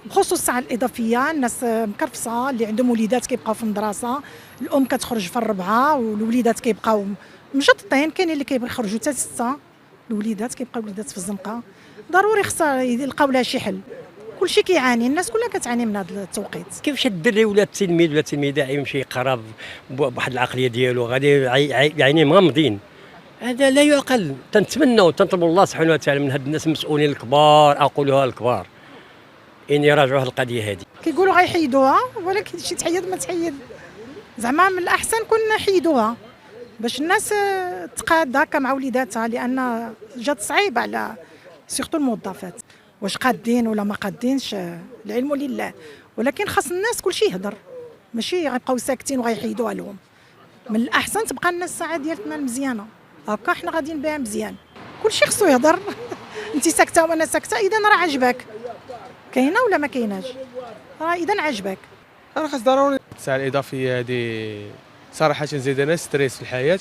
بخصوص الساعه الاضافيه، الناس مكرفصه اللي عندهم وليدات كيبقاو في المدرسه، الام كتخرج في الربعه والوليدات كيبقاو مجططين، كاينين اللي كيبغيو يخرجوا حتى 6، الوليدات كيبقاو الوليدات في الزنقه. ضروري خصها يلقاو لها شي حل. كلشي كيعاني، الناس كلها كتعاني من هذا التوقيت. كيفاش الدري ولا التلميذ ولا التلميذه يمشي يقرا بواحد العقليه ديالو غادي يعني مغمضين؟ هذا لا يعقل. تنتمنوا تنطلبوا الله سبحانه وتعالى من هاد الناس المسؤولين الكبار، اقولها الكبار، ان يراجعوا هذه القضيه هذه. كيقولوا غيحيدوها، ولكن شي تحيد ما تحيد، زعما من الاحسن كنا نحيدوها باش الناس تقاد هكا مع وليداتها، لان جات صعيبه على سيرتو الموظفات. واش قادين ولا ما قادينش العلم لله، ولكن خاص الناس كلشي يهضر، ماشي غيبقاو ساكتين وغيحيدوها لهم. من الاحسن تبقى لنا الساعه ديال 8 مزيانه، هكا حنا غاديين بها مزيان. كلشي خصو يهضر. انت ساكته وانا ساكته، اذا راه عجبك كاينه ولا ما كايناش، راه اذا عجبك. راه خاص ضروري الساعه الاضافيه هذه صراحه تزيد لنا ستريس في الحياه.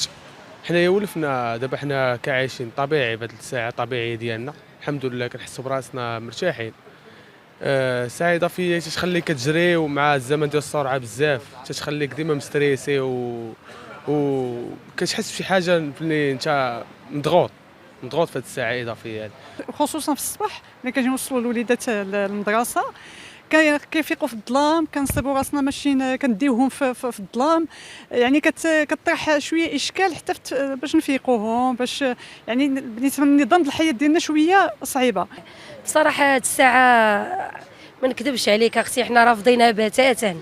حنايا ولفنا دابا حنا كعايشين طبيعي بهذه الساعه الطبيعيه ديالنا، الحمد لله كنحسوا براسنا مرتاحين. الساعه الاضافيه تتخليك كتجري، ومع الزمن ديال السرعه بزاف تتخليك ديما مستريسي و كتحس بشي حاجه اللي انت مضغوط في هذه الساعه الاضافيه هذه، خصوصا في الصباح ملي كنجيو نوصلوا الوليدات للمدرسه. كيفيقوا في الظلام، كنصيبوا راسنا ماشيين كنديوهم في الظلام، يعني كطرح شويه اشكال حتى باش نفيقوهم، باش يعني بالنسبه للنظام الحياه ديالنا شويه صعيبه. بصراحه هاد الساعه ما نكذبش عليك اختي، حنا رافضينها بتاتا.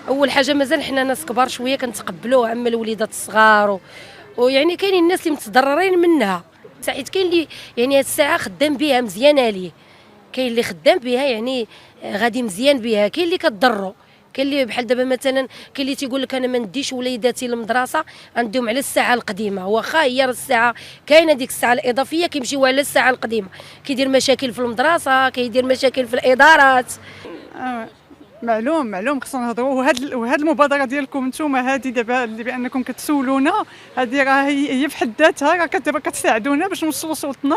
اول حاجه مازال حنا ناس كبار شويه كنتقبلوه، اما الوليدات الصغار ويعني كاينين الناس اللي متضررين منها. ساعات كاين اللي يعني هاد الساعه خدام بها مزيانه ليه، كاين اللي خدام بها يعني غادي مزيان بها، كاين اللي كضرو، كاين اللي بحال دابا مثلا كاين اللي تيقول لك انا ما نديش وليداتي للمدرسه، غنديهم على الساعه القديمه، واخا هي الساعه كاينه ديك الساعه الاضافيه كيمشيو على الساعه القديمه، كيدير مشاكل في المدرسه، كيدير مشاكل في الادارات. معلوم خصنا نهضروا. وهاد المبادره ديالكم نتوما هذه دابا اللي بانكم كتسولونا، هذه راه هي في حد ذاتها راه دابا كتساعدونا باش نوصلوا صوتنا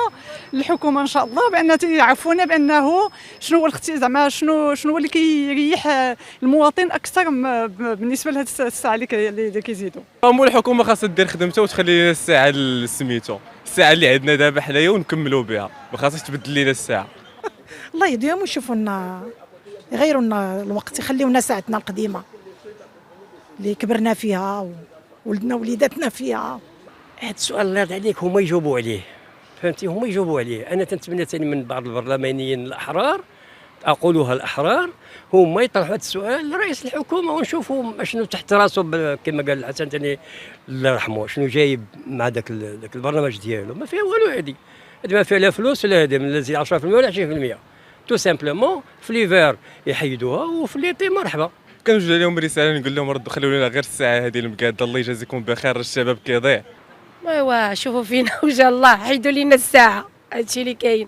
للحكومه ان شاء الله، بان يعرفونا بانه شنو هو زعما شنو اللي كيريح المواطن اكثر بالنسبه لهاد الساعه اللي كيزيدوا. مول الحكومه خاصها دير خدمتها وتخلي لنا الساعه سميتو الساعه اللي عندنا دابا حنايا ونكملوا بها، ما خاصهاش تبدل لنا الساعه. الله يهديهم ويشوفوا لنا، يغيروا لنا الوقت، يخليو لنا ساعتنا القديمه اللي كبرنا فيها وولدنا وليداتنا فيها. هذا السؤال الله يرضي عليك هما يجاوبوا عليه، فهمتي، هما يجاوبوا عليه. انا تنتمنى ثاني من بعض البرلمانيين الاحرار، اقولها الاحرار، هما يطرحوا هذا السؤال لرئيس الحكومه ونشوفوا شنو تحت راسه، كما قال الحسن ثاني الله يرحمه، شنو جايب مع ذاك البرنامج ديالو. ما فيها والو، هذه ما فيها لا فلوس ولا هذا، من الذي 10% ولا 20%، تو سامبلومون في ليفير يحيدوها وفي ليتي مرحبا. كنوجد عليهم رساله نقول لهم ردوا خليو لنا غير الساعه هذه المقاده، الله يجازيكم بخير، الشباب كيضيع. ايوا شوفوا فينا وجه الله، حيدوا لنا الساعه، هادشي اللي كاين،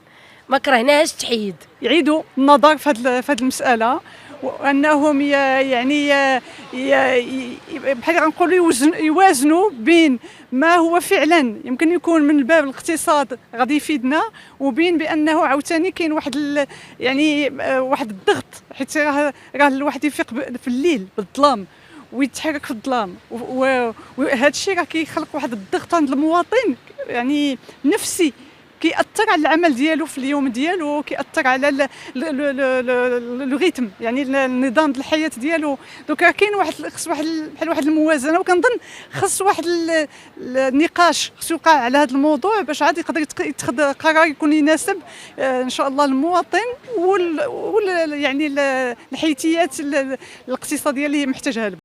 ما كرهناش تحيد. يعيدوا النظر في هذه المساله، وانهم يعني بحال غنقولوا يوازنوا بين ما هو فعلا يمكن يكون من باب الاقتصاد غادي يفيدنا، وبين بانه عاوتاني كاين واحد يعني واحد الضغط، حيت راه الواحد يفيق في الليل بالظلام ويتحرك في الظلام، وهذا الشيء راه كيخلق واحد الضغط عند المواطن يعني نفسي، كيأثر على العمل ديالو في اليوم ديالو، كيأثر على الريتم يعني النظام ديال الحياه ديالو. دونك كاين خص بحال واحد الموازنه، وكنظن خص واحد النقاش خصو يوقع على هذا الموضوع باش عاد يقدر يتخذ قرار يكون يناسب ان شاء الله المواطن يعني الحيثيات الاقتصاديه اللي محتاجها.